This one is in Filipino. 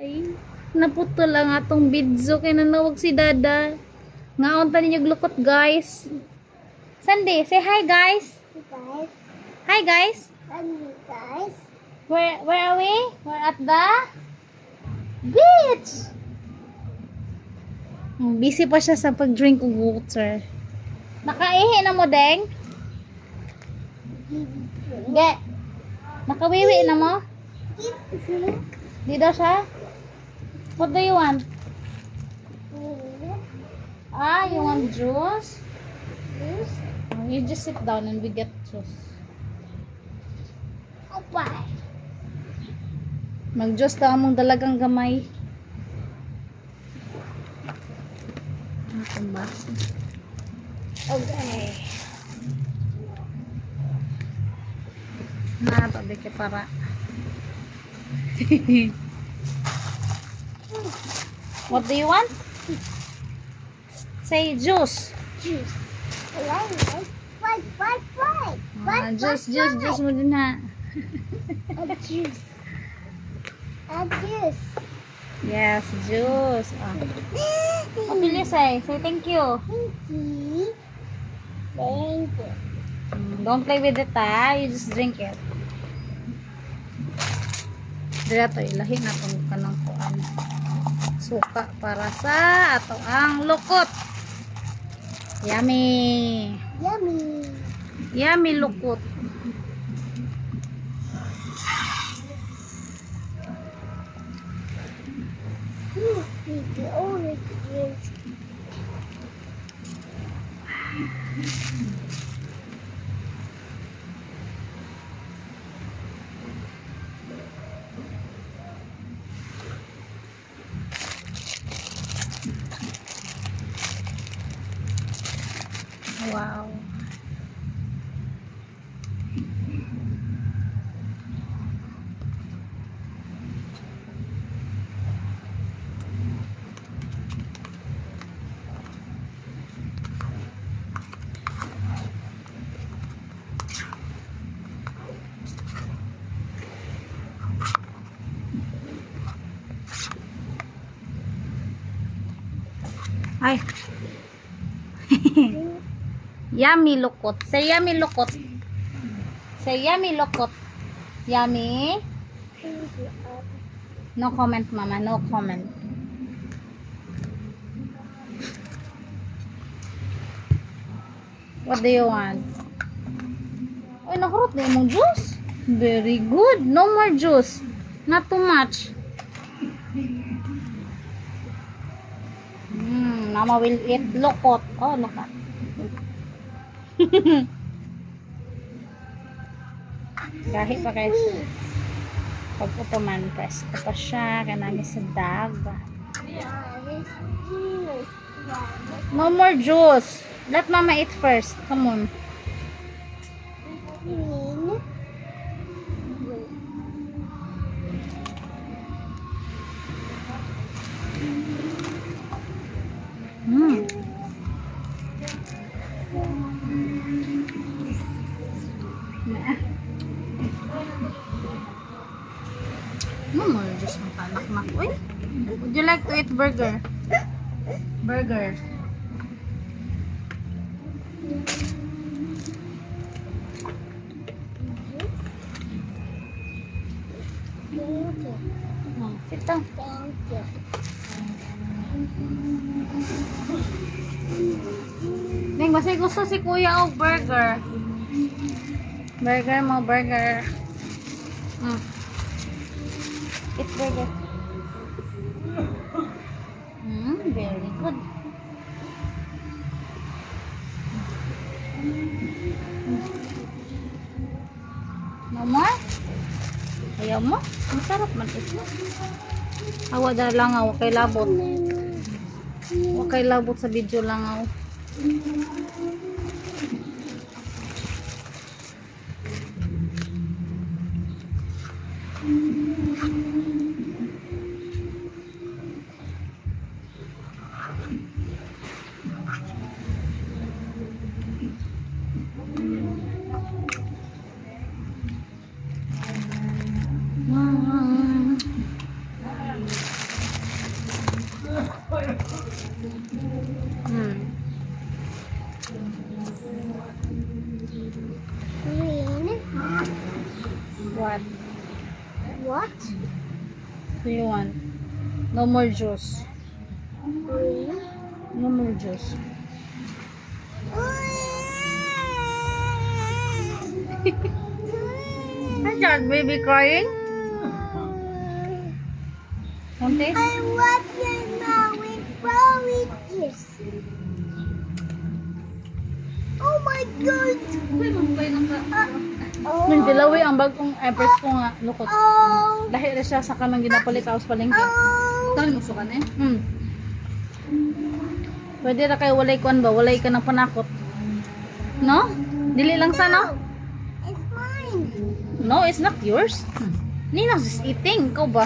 Ay, naputo lang atong video kay nanawag si Dada. Ngaon pa ninyo glukot, guys. Sandy, say hi, guys. Guys, Hi, guys. guys, Where are we? We're at the beach. Busy pa siya sa pag-drink ng water. Nakaihi na mo, Deng? Ge. Nakawiwi na mo? Di daw siya? What do you want? Ah, you want juice? Oh, you just sit down and we get juice. Bye. Mag-juice daw among dalagang gamay. Atong baso. Okay. Tabi ka para. What do you want? Say juice. Juice. Fight. Juice mo din ha. A juice. A juice. Yes, juice. What will you say? Say thank you. Thank you. Don't play with it ha. You just drink it. Dira to, ilahi na itong kanang kuan. Suka para sa ato ang lukot. Yummy. Yummy. Yummy lukot. The orange juice. Wow. Ay. Yummy lukot. Say yummy lukot. Say yummy lukot. Yummy. No comment, mama. No comment. What do you want? Ay, nakurot na yung juice. Very good. No more juice. Not too much. Mama will eat lukot. Oh, lukot. Kahit pa kayo pag utuman, press ko pa siya kanami sa daga. No more juice. Let mama eat first. Come on. No more juice ng panak-mak. Uy, would you like to eat burger? Burger. Oh, sit down. Ding, basta gusto si kuya o burger. Burger mo, burger. Eat burger. Very good. No more? Ayaw mo? Masarap man ito. Awa na langaw, kay labot. Okay labot sa video langaw. Do you want? No more juice. No more juice. Is that baby crying? Kunti? I want my mom with Chloe juice. Oh my God! Oh. Min dilawi ang bagong Everest ko nga lukot. Oh. Dahil na siya sa kanang ginapalit sa palengke. Oh. Tawin mo sukan eh. Pwede ra kayo walay kuan ba? Walay ka ng panakot. No? Dili lang sa no? It's mine. No, it's not yours. Nina's just eating. Ikaw ba?